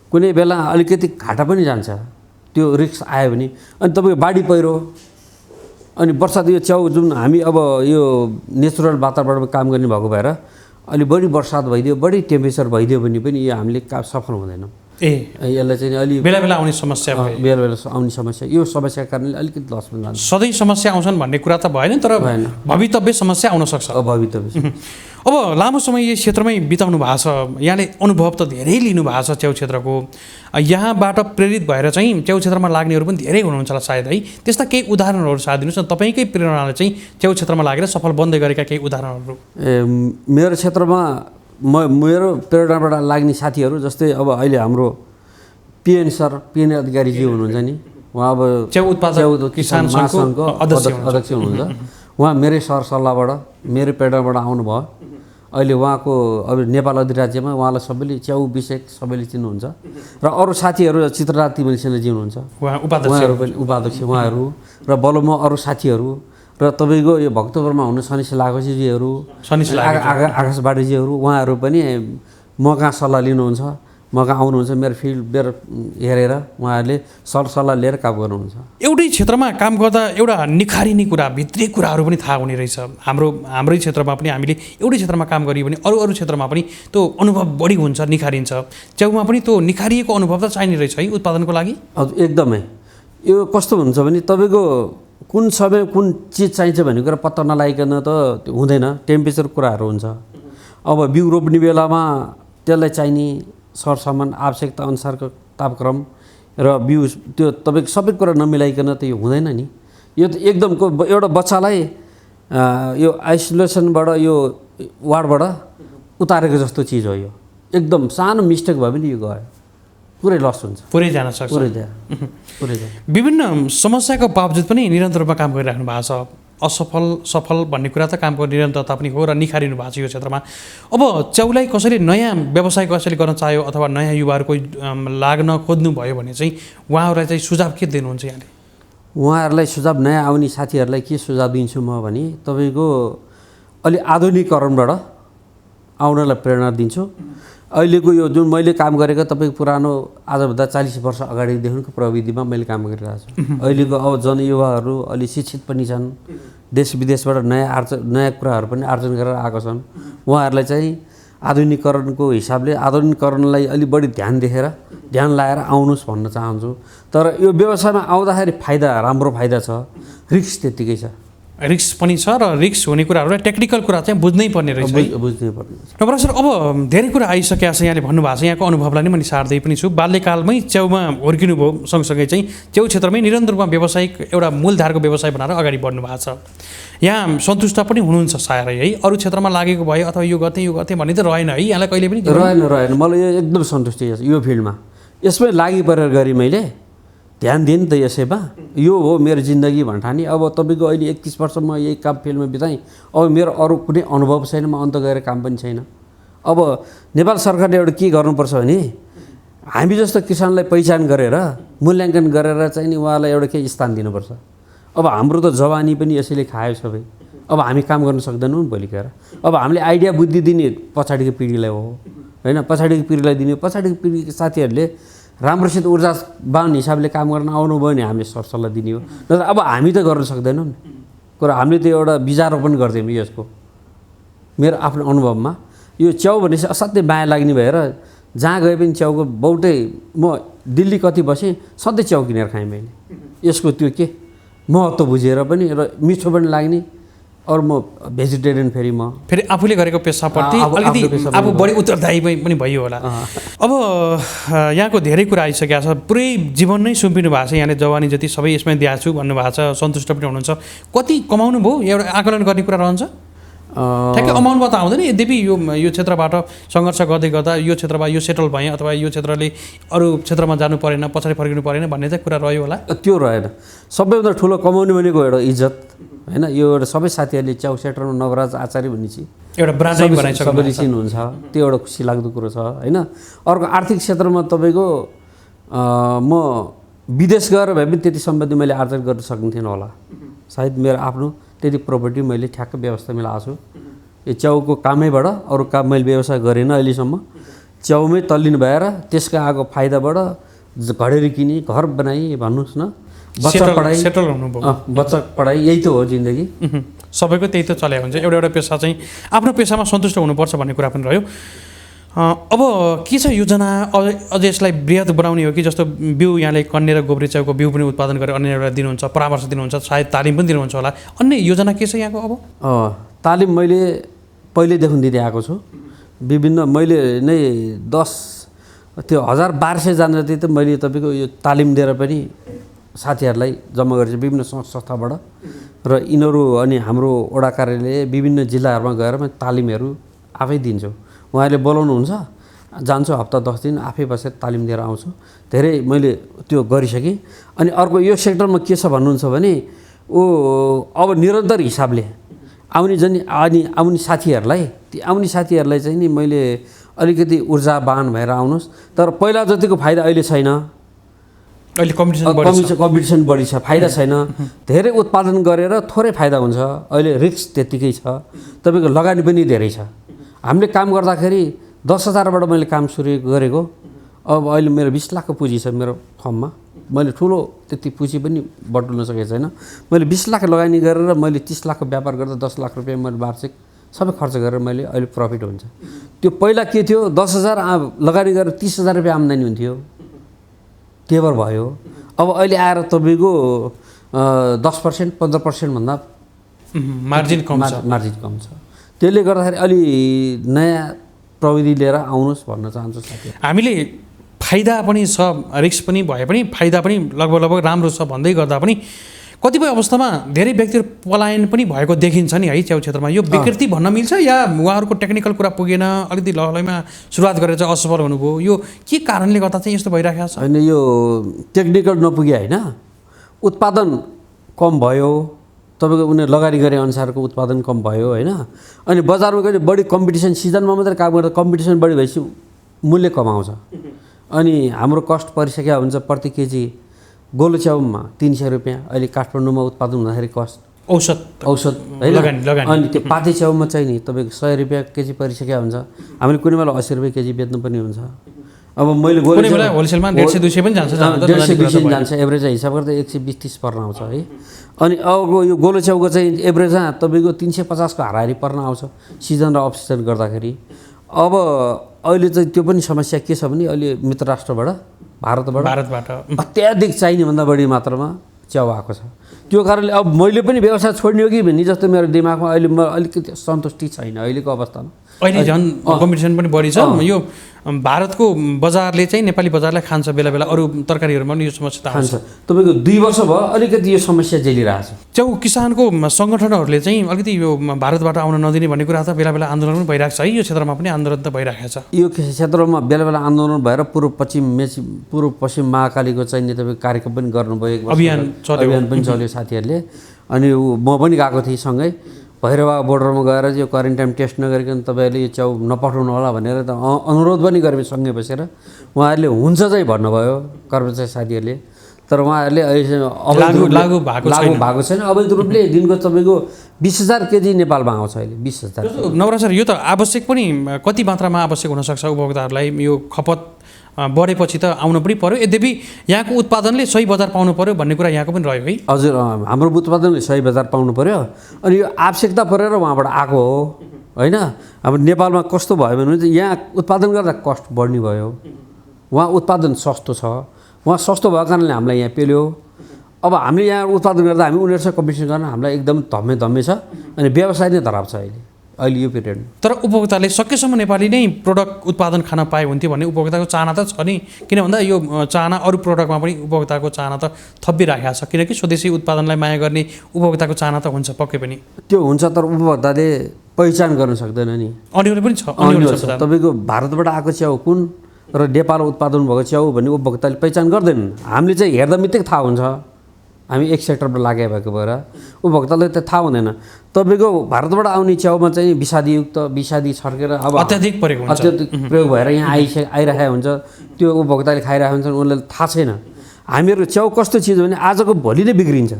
Speaker 2: कुनै बेला अलिकति घाटा पनि जान्छ त्यो रिस्क आयो भने। अनि तपाईँको बाढी पहिरो, अनि वर्षात यो च्याउ जुन हामी अब यो नेचुरल वातावरणमा काम गर्ने भएको भएर अलि बढी बर्सात भइदियो, बढी टेम्परेचर भइदियो भने पनि यो हामीले सफल हुँदैनौँ। यसलाई चाहिँ अलि
Speaker 1: बेला बेला आउने समस्या भयो,
Speaker 2: बेला बेला आउने समस्या, यो समस्याको कारणले अलिकति लस पनि जान्छ।
Speaker 1: सधैँ समस्या आउँछन् भन्ने कुरा त भएन, तर भवितव्य समस्या आउन सक्छ।
Speaker 2: भवितव्य
Speaker 1: अब लामो समय यस क्षेत्रमै बिताउनु भएको छ, यहाँले अनुभव त धेरै लिनु भएको छ च्याउ क्षेत्रको। यहाँबाट प्रेरित भएर चाहिँ च्याउ क्षेत्रमा लाग्नेहरू पनि धेरै हुनुहुन्छ होला सायद है। त्यस्ता केही उदाहरणहरू साथ दिनुहोस् न, तपाईँकै प्रेरणाले चाहिँ च्याउ क्षेत्रमा लागेर सफल बन्दै गरेका केही उदाहरणहरू।
Speaker 2: मेरो क्षेत्रमा मेरो प्रेरणाबाट लाग्ने साथीहरू जस्तै अब अहिले हाम्रो पिएन सर, पिएन अधिकारीजी हुनुहुन्छ नि, उहाँ अब
Speaker 1: च्याउ उत्पादक किसान
Speaker 2: महासङ्घको अध्यक्ष हुनुहुन्छ। उहाँ मेरै सरसल्लाहबाट, मेरो प्रेरणाबाट आउनुभयो। अहिले उहाँको अब नेपाल अधिराज्यमा उहाँलाई सबैले च्याउ विषय सबैले चिन्नुहुन्छ। र अरू साथीहरू चित्रनाथ तिमल सिन्हाजी हुनुहुन्छ, उहाँहरू पनि उपाध्यक्ष उहाँहरू, र बलुमा अरू साथीहरू, र तपाईँको यो भक्तपुरमा हुनु सनीश लाखोजीहरू, आकाश बाडीजीहरू, उहाँहरू पनि म कहाँ सल्लाह लिनुहुन्छ, म कहाँ आउनुहुन्छ, मेरो फिल्ड मेरो हेरेर उहाँहरूले सरसल्लाह लिएर काम गर्नुहुन्छ।
Speaker 1: एउटै क्षेत्रमा काम गर्दा एउटा निखारिने कुरा, भित्री कुराहरू पनि थाहा हुने रहेछ। हाम्रै क्षेत्रमा पनि हामीले एउटै क्षेत्रमा काम गरियो भने अरू क्षेत्रमा पनि त्यो अनुभव बढी हुन्छ, निखारिन्छ। च्याउमा पनि त्यो निखारिएको अनुभव त चाहिने रहेछ है उत्पादनको लागि।
Speaker 2: हजुर एकदमै। यो कस्तो हुन्छ भने तपाईँको कुन समय कुन चिज चाहिन्छ भन्ने कुरा पत्ता नलागिकन त हुँदैन, टेम्परेचर कुराहरू हुन्छ। अब बिउ रोप्ने बेलामा त्यसलाई चाहिने सरसामान आवश्यकता अनुसारको तापक्रम र बिउ त्यो तपाईँको सबै कुरा नमिलाइकन त यो हुँदैन नि। यो त एकदमको एउटा बच्चालाई यो आइसोलेसनबाट यो वार्डबाट उतारेको जस्तो चिज हो। यो एकदम सानो मिस्टेक भयो भने यो गयो, पुरै लस हुन्छ,
Speaker 1: पुरै जान सक्छ। विभिन्न समस्याको बावजुद पनि निरन्तर रूपमा काम गरिराख्नु भएको छ। असफल सफल भन्ने कुरा त कामको निरन्तरता पनि हो र निखारिनु भएको छ यो क्षेत्रमा। अब च्याउलाई कसैले नयाँ व्यवसाय कसैले गर्न चाह्यो अथवा नयाँ युवाहरू कोही लाग्न खोज्नु भयो भने चाहिँ उहाँहरूलाई चाहिँ सुझाव के दिनुहुन्छ यहाँले?
Speaker 2: उहाँहरूलाई सुझाव, नयाँ आउने साथीहरूलाई के सुझाव दिन्छु म भने तपाईँको अलि आधुनिकीकरणबाट आउनलाई प्रेरणा दिन्छु। अहिलेको यो जुन मैले काम गरेको तपाईँको पुरानो आजभन्दा 40 वर्ष अगाडिदेखिको प्रविधिमा मैले काम गरिरहेको छु। अहिलेको अब जनयुवाहरू अलि शिक्षित पनि छन्, देश विदेशबाट नयाँ कुराहरू पनि आर्जन गरेर आएको छन्। उहाँहरूलाई चाहिँ आधुनिकीकरणको हिसाबले आधुनिकीकरणलाई अलि बढी ध्यान लाएर आउनुहोस् भन्न चाहन्छु। तर यो व्यवसायमा आउँदाखेरि राम्रो फाइदा छ, रिस्क त्यत्तिकै छ।
Speaker 1: रिस्क पनि छ र रिस्क हुने कुराहरूलाई टेक्निकल कुरा चाहिँ बुझ्नै पर्ने रहेछ।
Speaker 2: बुझ्नै पर्ने।
Speaker 1: नवरा सर, अब धेरै कुरा आइसकेको छ, यहाँले भन्नुभएको छ, यहाँको अनुभवलाई नै मैले सार्दै पनि छु। बाल्यकालमै च्याउमा हुर्किनु भयो, सँगसँगै चाहिँ च्याउ क्षेत्रमै निरन्तर रूपमा व्यावसायिक एउटा मूलधारको व्यवसाय बनाएर अगाडि बढ्नु भएको छ। यहाँ सन्तुष्ट पनि हुनुहुन्छ सायरै है? अरू क्षेत्रमा लागेको भयो अथवा यो गर्थेँ भन्ने त रहेन है यहाँलाई कहिले पनि?
Speaker 2: रहेन। मलाई यो एकदम सन्तुष्टि छ यो फिल्डमा। यसमै लागि परेर गरेँ, मैले ध्यान दिएँ नि त यसैमा। यो हो मेरो जिन्दगी भन्ने ठानी। अब तपाईँको अहिले 31 वर्ष म यही काम फिल्डमा बिताएँ। अब मेरो अरू कुनै अनुभव छैन, म अन्त गएर काम पनि छैन। अब नेपाल सरकारले एउटा के गर्नुपर्छ भने हामी जस्तो किसानलाई पहिचान गरेर मूल्याङ्कन गरेर चाहिँ नि उहाँलाई एउटा केही स्थान दिनुपर्छ। अब हाम्रो त जवानी पनि यसैले खायो सबै। अब हामी काम गर्न सक्दैनौँ भोलि गएर। अब हामीले आइडिया बुद्धि दिने पछाडिको पिँढीलाई हो होइन, पछाडिको पिँढीलाई दिने, पछाडिको पिँढीको साथीहरूले राम्रोसित ऊर्जावान हिसाबले काम गर्न आउनुभयो भने हामीले सरसल्लाह दिने हो। नत्र अब हामी त गर्न सक्दैनौँ नि कुरा। हामीले त एउटा बिजारोपण गर्थ्यौँ यसको। मेरो आफ्नो अनुभवमा यो च्याउ भनेपछि असाध्यै माया लाग्ने भएर जहाँ गए पनि च्याउको बहुतै, म दिल्ली कति बसेँ सधैँ च्याउ किनेर खाएँ मैले। यसको त्यो के महत्त्व बुझेर पनि र मिठो पनि लाग्ने। अरू म भेजिटेरियन फेरि
Speaker 1: आफूले गरेको पेसाप्रति अलिकति आफू बढी उत्तरदायी पनि भइयो होला। अब यहाँको धेरै कुरा आइसकेको छ, पुरै जीवन नै सुम्पिनु भएको छ यहाँले, जवानी जति सबै यसमै दिएको छु भन्नुभएको छ, सन्तुष्ट पनि हुनुहुन्छ। कति कमाउनु भयो एउटा आकलन गर्ने कुरा रहन्छ? ठ्याक्कै अमाउन्टमा त आउँदैन, यद्यपि यो क्षेत्रबाट सङ्घर्ष गर्दै गर्दा यो क्षेत्रमा यो सेटल भएँ अथवा यो क्षेत्रले अरू क्षेत्रमा जानु परेन, पछाडि फर्किनु परेन भन्ने चाहिँ कुरा रह्यो होला।
Speaker 2: त्यो रहेन। सबैभन्दा ठुलो कमाउने भनेको एउटा इज्जत होइन। यो एउटा सबै साथीहरूले च्याउ सेक्टरमा नवराज आचार्य भनेपछि
Speaker 1: एउटा ब्रान्ड बनाइसक्नु
Speaker 2: सबैले चिन्नुहुन्छ, त्यो एउटा खुसी लाग्दो कुरो छ होइन। अर्को आर्थिक क्षेत्रमा तपाईँको म विदेश गएर भए पनि त्यति सम्पत्ति मैले आर्जन गर्न सक्ने थिएन होला। सायद मेरो आफ्नो त्यति प्रोपर्टी मैले ठ्याक्क व्यवस्था मिलाएको छु। यो च्याउको कामैबाट अरू काम मैले व्यवसाय गरेन अहिलेसम्म। च्याउमै तल्लिनु भएर त्यसका आएको फाइदाबाट घडेरी किने, घर बनाएँ भन्नुहोस् न,
Speaker 1: सेटल हुनुभयो,
Speaker 2: बच्चा पढाइ, यही त हो जिन्दगी।
Speaker 1: सबैको त्यही त चलेको हुन्छ। एउटा पेसा चाहिँ आफ्नो पेसामा सन्तुष्ट हुनुपर्छ भन्ने कुरा पनि रह्यो। अब के छ योजना अझ यसलाई बृहत बनाउने हो कि? जस्तो बिउ यहाँले कन्ने र गोब्रे च्याउको बिउ पनि उत्पादन गरेर अन्य एउटा दिनुहुन्छ, परामर्श दिनुहुन्छ, सायद तालिम पनि दिनुहुन्छ होला। अन्य योजना के छ यहाँको? अब
Speaker 2: तालिम मैले पहिल्यैदेखि दिँदै आएको छु। विभिन्न मैले नै 10,000-1200 जना जति त मैले तपाईँको यो तालिम दिएर पनि साथीहरूलाई जम्मा गरेर विभिन्न संस्थाबाट र यिनीहरू अनि हाम्रो वडा कार्यालय विभिन्न जिल्लाहरूमा गएर म तालिमहरू आफै दिन्छु। उहाँहरूले बोलाउनुहुन्छ, जान्छु हप्ता 10 दिन आफै बसेर तालिम दिएर आउँछु। धेरै मैले त्यो गरिसकेँ। अनि अर्को यो सेक्टरमा के छ भन्नुहुन्छ भने अब निरन्तर हिसाबले आउने साथीहरूलाई चाहिँ नि मैले अलिकति ऊर्जावान भएर आउनुहोस्। तर पहिला जतिको फाइदा अहिले छैन।
Speaker 1: अहिले कम्पिटिसन
Speaker 2: बढी छ, फाइदा छैन। धेरै उत्पादन गरेर थोरै फाइदा हुन्छ। अहिले रिस्क त्यत्तिकै छ, तपाईँको लगानी पनि धेरै छ। हामीले काम गर्दाखेरि 10,000बाट मैले काम सुरु गरेको। अब अहिले मेरो 20 लाखको पुँजी छ मेरो फर्ममा। मैले ठुलो त्यति पुँजी पनि बटुल्न सकेको छैन। मैले 20 लाख लगानी गरेर मैले 30 लाखको व्यापार गर्दा 10 लाख रुपियाँ मैले वार्षिक सबै खर्च गरेर मैले अहिले प्रफिट हुन्छ। त्यो पहिला के थियो, 10,000 लगानी गरेर 30,000 रुपियाँ आम्दानी हुन्थ्यो, टेबर भयो। अब अहिले आएर तपाईँको 10% 15% भन्दा
Speaker 1: मार्जिन कम
Speaker 2: छ। त्यसले गर्दाखेरि अलि नयाँ प्रविधि लिएर आउनुहोस् भन्न चाहन्छु साथी।
Speaker 1: हामीले फाइदा पनि छ, रिस्क पनि भए पनि फाइदा पनि लगभग राम्रो छ भन्दै गर्दा पनि कतिपय अवस्थामा धेरै व्यक्तिहरू पलायन पनि भएको देखिन्छ नि है च्याउ क्षेत्रमा। यो विकृति भन्न मिल्छ या उहाँहरूको टेक्निकल कुरा पुगेन, अलिकति लहलैमा सुरुवात गरेर चाहिँ असफल हुनुभयो? यो के कारणले गर्दा चाहिँ यस्तो भइरहेको छ?
Speaker 2: होइन, यो टेक्निकल नपुगे होइन, उत्पादन कम भयो। तपाईँको उनीहरू लगानी गरे अनुसारको उत्पादन कम भयो होइन। अनि बजारमा गएर बढी कम्पिटिसन, सिजनमा मात्रै काम गर्दा कम्पिटिसन बढी भएपछि मूल्य कमाउँछ। अनि हाम्रो कस्ट परिसकेको हुन्छ। प्रति केजी गोलो च्याउमा 300 रुपियाँ अहिले काठमाडौँमा उत्पादन हुँदाखेरि कस्ट औसत होइन। अनि त्यो पाते च्याउमा चाहिँ नि तपाईँको 100 रुपियाँ केजी परिसकेको हुन्छ। हामीले कुनै बेला 80 रुपियाँ केजी बेच्नु पनि हुन्छ। अब मैले
Speaker 1: होलसेलमा 150-200 पनि जान्छ,
Speaker 2: 150-200 जान्छ। एभरेज हिसाब गर्दा 120-30 पर्न आउँछ है। अनि अब यो गोलो च्याउको चाहिँ एभरेजमा तपाईँको 350 को हाराहारी पर्न आउँछ सिजन र अफ सिजन गर्दाखेरि। अब अहिले चाहिँ त्यो पनि समस्या के छ भने अहिले मित्र राष्ट्रबाट भारतबाट अत्याधिक चाहिने भन्दा बढी मात्रामा च्याउ आएको छ। त्यो कारणले अब मैले पनि व्यवसाय छोड्ने हो कि भन्ने जस्तो मेरो दिमागमा अहिले म अलिकति सन्तुष्टि छैन अहिलेको अवस्थामा।
Speaker 1: अहिले झन् कम्पिटिसन पनि बढी छ। यो भारतको बजारले चाहिँ नेपाली बजारलाई खान्छ बेला बेला, अरू तरकारीहरूमा पनि यो समस्या
Speaker 2: खान्छ। तपाईँको 2 वर्ष भयो अलिकति यो समस्या झेलिरहेको छ।
Speaker 1: च्याउ किसानको सङ्गठनहरूले चाहिँ अलिकति यो भारतबाट आउन नदिने भन्ने कुरा त बेला बेला आन्दोलन पनि भइरहेको छ है। यो क्षेत्रमा पनि आन्दोलन त भइरहेको छ।
Speaker 2: यो क्षेत्रमा बेला बेला आन्दोलन भएर पूर्व पश्चिम महाकालीको चाहिँ तपाईँको कार्यक्रम पनि गर्नुभयो, अभियान पनि चल्यो साथीहरूले। अनि म पनि गएको थिएँ सँगै। भैरवा बोर्डरमा गएर चाहिँ यो क्वारेन्टाइन टेस्ट नगरिकन तपाईँहरूले यो च्याउ नपठाउनु होला भनेर त अनुरोध पनि गरेँ सँगै बसेर। उहाँहरूले हुन्छ चाहिँ भन्नुभयो कर्मचारी साथीहरूले, तर उहाँहरूले अहिले
Speaker 1: लागु भएको
Speaker 2: छैन। अवैध रूपले दिनको तपाईँको 20,000 केजी नेपालमा आउँछ अहिले। 20,000
Speaker 1: नवराज सर, यो त आवश्यक पनि कति मात्रामा आवश्यक हुनसक्छ उपभोक्ताहरूलाई? यो खपत बढेपछि त आउनु पनि पर्यो, यद्यपि यहाँको उत्पादनले सही बजार पाउनु पर्यो भन्ने कुरा यहाँको पनि रह्यो है?
Speaker 2: हजुर, हाम्रो उत्पादनले सही बजार पाउनु पर्यो। अनि यो आवश्यकता परेर उहाँबाट आएको हो होइन। अब नेपालमा कस्तो भयो भने यहाँ उत्पादन गर्दा कस्ट बढ्ने भयो, उहाँ उत्पादन सस्तो छ, उहाँ सस्तो भएको कारणले हामीलाई यहाँ पेल्यो। अब हामीले यहाँ उत्पादन गर्दा हामी उनीहरूसँग कम्पिटिसन गर्न हामीलाई एकदम धम्मे छ, अनि व्यवसाय नै धराप छ अहिले यो पिरियड।
Speaker 1: तर उपभोक्ताले सकेसम्म नेपाली नै प्रोडक्ट उत्पादन खान पाए हुन्थ्यो भन्ने उपभोक्ताको चाहना त छ नि। किन भन्दा यो चाहना अरू प्रोडक्टमा पनि उपभोक्ताको चाहना त थपिराखेको छ, किनकि स्वदेशी उत्पादनलाई माया गर्ने उपभोक्ताको चाहना त हुन्छ पक्कै पनि।
Speaker 2: त्यो हुन्छ, तर उपभोक्ताले पहिचान गर्न सक्दैन नि।
Speaker 1: अनिवार्य पनि छ।
Speaker 2: तपाईँको भारतबाट आएको च्याउ कुन र नेपाल उत्पादन भएको च्याउ भन्ने उपभोक्ताले पहिचान गर्दैनन्। हामीले चाहिँ हेर्दा मित्तिकै थाहा हुन्छ, हामी एक सेक्टरमा लागेको भएको भएर उपभोक्तालाई त थाहा हुँदैन। तपाईँको भारतबाट आउने च्याउमा चाहिँ विषादी छर्केर अब
Speaker 1: अत्याधिक
Speaker 2: प्रयोग भएर यहाँ आइरहेको हुन्छ, त्यो उपभोक्ताले खाइरहेको हुन्छ, उनीहरूलाई थाहा छैन। हामीहरू च्याउ कस्तो चिज भने आजको भोलि नै बिग्रिन्छ।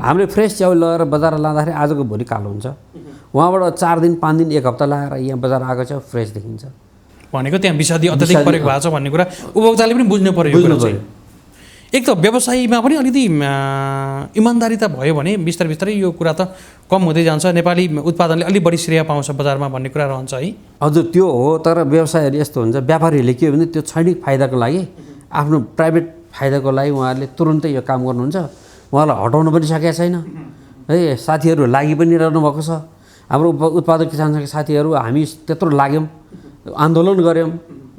Speaker 2: हामीले फ्रेस च्याउ लगेर बजार लाँदाखेरि आजको भोलि कालो हुन्छ, उहाँबाट 4 दिन 5 दिन 1 हप्ता लगाएर यहाँ बजार आएको च्याउ फ्रेस देखिन्छ।
Speaker 1: भनेको त्यहाँ विषादी अत्याधिक प्रयोग भएको छ भन्ने कुरा उपभोक्ताले पनि बुझ्नु पर्यो। एक त व्यवसायमा पनि अलिकति इमान्दारी त भयो भने बिस्तारै यो कुरा त कम हुँदै जान्छ, नेपाली उत्पादनले अलिक बढी श्रेय पाउँछ बजारमा भन्ने कुरा रहन्छ है।
Speaker 2: हजुर, त्यो हो। तर व्यवसायहरू यस्तो हुन्छ, व्यापारीहरूले के हो भने त्यो क्षणिक फाइदाको लागि, आफ्नो प्राइभेट फाइदाको लागि उहाँहरूले तुरुन्तै यो काम गर्नुहुन्छ। उहाँलाई हटाउनु पनि सकेको छैन है। साथीहरू लागि पनि रहनु भएको छ। हाम्रो उत्पादक किसान सङ्घका साथीहरू हामी त्यत्रो लाग्यौँ, आन्दोलन गऱ्यौँ,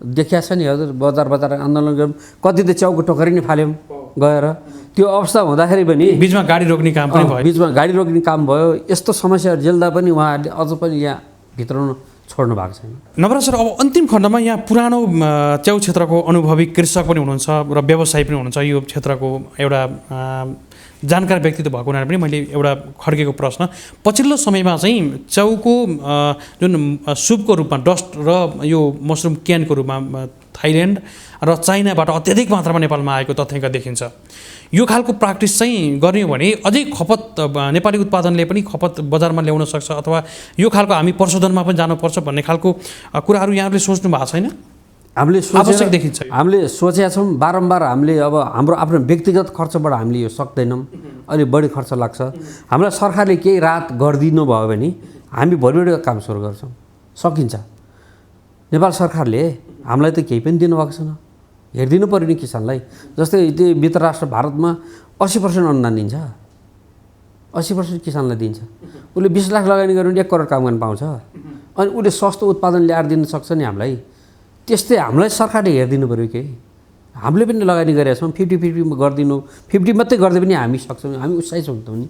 Speaker 2: देखिया छ नि हजुर, बजार आन्दोलन गऱ्यौँ, कति त च्याउको टोकरी नै फाल्यौँ गएर। त्यो अवस्था हुँदाखेरि पनि
Speaker 1: बिचमा गाडी रोक्ने काम पनि भयो,
Speaker 2: बिचमा गाडी रोक्ने काम भयो। यस्तो समस्याहरू झेल्दा पनि उहाँहरूले अझ पनि यहाँ भित्राउन छोड्नु भएको छैन।
Speaker 1: नवराज सर, अब अन्तिम खण्डमा यहाँ पुरानो च्याउ क्षेत्रको अनुभवी कृषक पनि हुनुहुन्छ र व्यवसायी पनि हुनुहुन्छ, यो क्षेत्रको एउटा जानकार व्यक्तित्व भएको हुनाले पनि मैले एउटा खड्केको प्रश्न, पछिल्लो समयमा चाहिँ च्याउको जुन सुपको रूपमा डस्ट र यो मसरुम क्यानको रूपमा थाइल्यान्ड र चाइनाबाट अत्याधिक मात्रामा नेपालमा आएको तथ्याङ्क देखिन्छ। यो खालको प्र्याक्टिस चाहिँ गर्ने हो भने अझै खपत नेपाली उत्पादनले पनि खपत बजारमा ल्याउन सक्छ, अथवा यो खालको हामी प्रशोधनमा पनि जानुपर्छ भन्ने खालको कुराहरू यहाँहरूले सोच्नु भएको छैन?
Speaker 2: हामीले
Speaker 1: आवश्यक देखिन्छ।
Speaker 2: हामीले सोचेका छौँ बारम्बार। हामीले अब हाम्रो आफ्नो व्यक्तिगत खर्चबाट हामीले यो सक्दैनौँ, अलिक बढी खर्च लाग्छ। हामीलाई सरकारले केही राहत गरिदिनु भयो भने हामी भोलिबाट काम सुरु गर्छौँ, सकिन्छ। नेपाल सरकारले हामीलाई त केही पनि दिनुभएको छैन, हेरिदिनु पऱ्यो नि किसानलाई। जस्तै त्यो मित्र राष्ट्र भारतमा 80% अनुदान दिन्छ, 80% किसानलाई दिन्छ। उसले 20 लाख लगानी गर्यो भने 1 करोड काम गर्न पाउँछ, अनि उसले सस्तो उत्पादन ल्याएर दिन सक्छ नि हामीलाई। त्यस्तै हामीलाई सरकारले हेरिदिनु पऱ्यो कि हामीले पनि लगानी गरेका छौँ। 50-50 गरिदिनु, 50 मात्रै गर्दै पनि हामी सक्छौँ, हामी उत्साहित हुन्छौँ नि।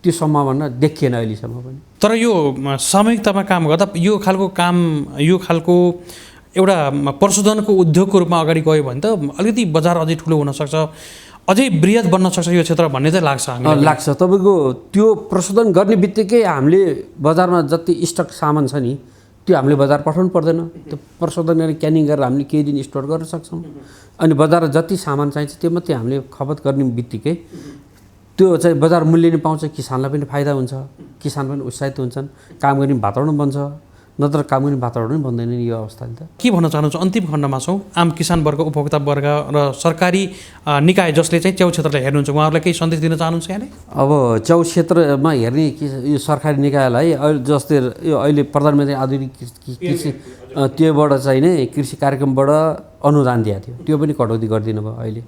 Speaker 2: त्यो सम्भावना देखिएन अहिलेसम्म पनि।
Speaker 1: तर यो सामूहिकतामा काम गर्दा यो खालको एउटा प्रशोधनको उद्योगको रूपमा अगाडि गयो भने त अलिकति बजार अझै ठुलो हुनसक्छ, अझै बृहत बन्न सक्छ यो क्षेत्र भन्ने चाहिँ लाग्छ हामीलाई।
Speaker 2: लाग्छ। तपाईँको त्यो प्रशोधन गर्ने बित्तिकै हामीले बजारमा जति स्टक सामान छ नि त्यो हामीले बजार पठाउनु पर्दैन। त्यो प्रशोधन गरेर क्यानिङ गरेर हामीले केही दिन स्टोर गर्न सक्छौँ। अनि बजारमा जति सामान चाहिन्छ त्यो मात्रै हामीले खपत गर्ने बित्तिकै त्यो चाहिँ बजार मूल्य नै पाउँछ, किसानलाई पनि फाइदा हुन्छ, किसान पनि उत्साहित हुन्छन्, काम गर्ने वातावरण बन्छ। नत्र काम गर्ने वातावरण नै बन्दैन नि यो अवस्थाले त।
Speaker 1: के भन्न चाहनुहुन्छ? अन्तिम खण्डमा छौँ, आम किसान वर्ग, उपभोक्ता वर्ग र सरकारी निकाय जसले चाहिँ च्याउ क्षेत्रलाई हेर्नुहुन्छ, उहाँहरूलाई केही सन्देश दिन चाहनुहुन्छ यहाँले?
Speaker 2: अब च्याउ क्षेत्रमा हेर्ने यो सरकारी निकायलाई जस्तै यो अहिले प्रधानमन्त्री आधुनिक कृषि त्योबाट चाहिँ नै कृषि कार्यक्रमबाट अनुदान दिएको थियो, त्यो पनि कटौती गरिदिनु भयो। अहिले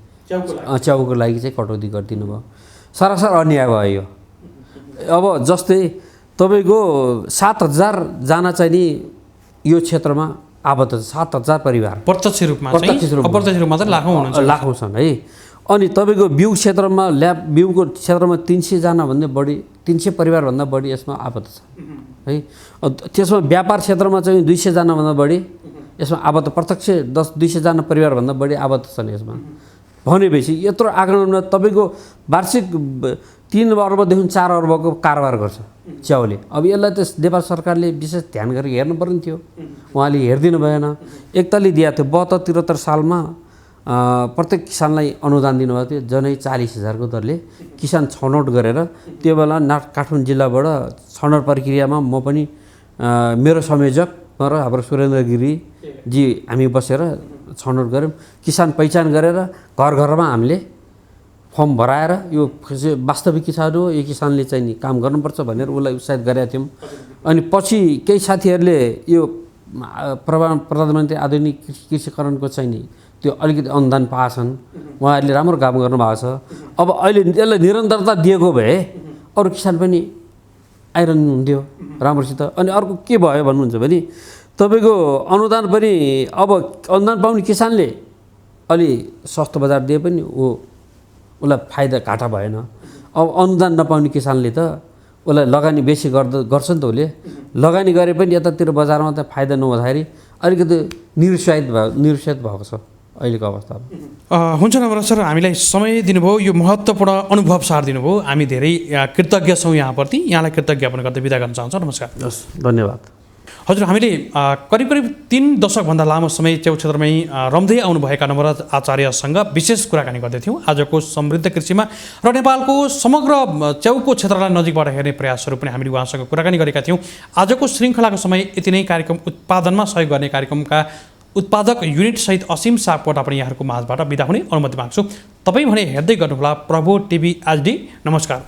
Speaker 2: च्याउको लागि चाहिँ कटौती गरिदिनु भयो। सरासर अन्याय भयो यो। अब जस्तै तपाईँको 7,000 जना चाहिँ नि यो क्षेत्रमा आबद्ध छ, 7,000 परिवार
Speaker 1: प्रत्यक्ष रूपमा त
Speaker 2: लाखौँ छन् है। अनि तपाईँको बिउ क्षेत्रमा बिउको क्षेत्रमा 300 जनाभन्दा बढी, 300 परिवारभन्दा बढी यसमा आबद्ध छ है। त्यसमा व्यापार क्षेत्रमा चाहिँ 200 जनाभन्दा बढी यसमा आबद्ध, प्रत्यक्ष 200 जना परिवारभन्दा बढी आबद्ध छन् यसमा। भनेपछि यत्रो आँकडामा तपाईँको वार्षिक 3 अर्बदेखि 4 अर्बको कारोबार गर्छ च्याउले। अब यसलाई त नेपाल सरकारले विशेष ध्यान गरेर हेर्नुपर्ने थियो, उहाँले हेरिदिनु भएन। एकतालि दिएको थियो 72-73 सालमा प्रत्येक किसानलाई अनुदान दिनुभएको थियो, जनै 40,000 को दरले किसान छनौट गरेर। त्यो बेला काठमाडौँ जिल्लाबाट छनौट प्रक्रियामा म पनि मेरो संयोजक र हाम्रो सुरेन्द्र गिरीजी हामी बसेर छनौट गऱ्यौँ। किसान पहिचान गरेर घर घरमा हामीले फर्म भराएर यो वास्तविक किसान हो, यो किसानले चाहिँ नि काम गर्नुपर्छ भनेर उसलाई उत्साहित गरेका थियौँ। अनि पछि केही साथीहरूले यो प्रधानमन्त्री आधुनिक कृषिकरणको चाहिँ नि त्यो अलिकति अनुदान पाएछन्, उहाँहरूले राम्रो काम गर्नुभएको छ। अब अहिले यसलाई निरन्तरता दिएको भए अरू किसान पनि आइरहनु हुन्थ्यो राम्रोसित। अनि अर्को के भयो भन्नुहुन्छ भने तपाईँको अनुदान पनि अब अनुदान पाउने किसानले अलि सस्तो बजार दिए पनि उसलाई फाइदा घाटा भएन। अब अनुदान नपाउने किसानले त उसलाई लगानी बेसी गर्छ नि त, उसले लगानी गरे पनि यतातिर बजारमा त फाइदा नहुँदाखेरि अलिकति निरुत्साहित भएको छ अहिलेको अवस्थामा।
Speaker 1: हुन्छ नम्बर सर, हामीलाई समय दिनुभयो, यो महत्त्वपूर्ण अनुभव सार दिनुभयो। हामी धेरै कृतज्ञ छौँ यहाँप्रति। यहाँलाई कृतज्ञ ज्ञापन गर्दै बिदा गर्न चाहन्छौँ। नमस्कार।
Speaker 2: हस्, धन्यवाद।
Speaker 1: हजुर, हामीले करिब 3 दशकभन्दा लामो समय च्याउ क्षेत्रमै रम्दै आउनुभएका नवराज आचार्यसँग विशेष कुराकानी गर्दैथ्यौँ आजको समृद्ध कृषिमा। र नेपालको समग्र च्याउको क्षेत्रलाई नजिकबाट हेर्ने प्रयासहरू पनि हामीले उहाँसँग कुराकानी गरेका थियौँ। आजको श्रृङ्खलाको समय यति नै। कार्यक्रम उत्पादनमा सहयोग गर्ने कार्यक्रमका उत्पादक युनिटसहित असीम सापकोटा पनि यहाँहरूको माझबाट बिदा हुने अनुमति माग्छु। तपाईँ भने हेर्दै गर्नुहोला प्रभो टिभी HD। नमस्कार।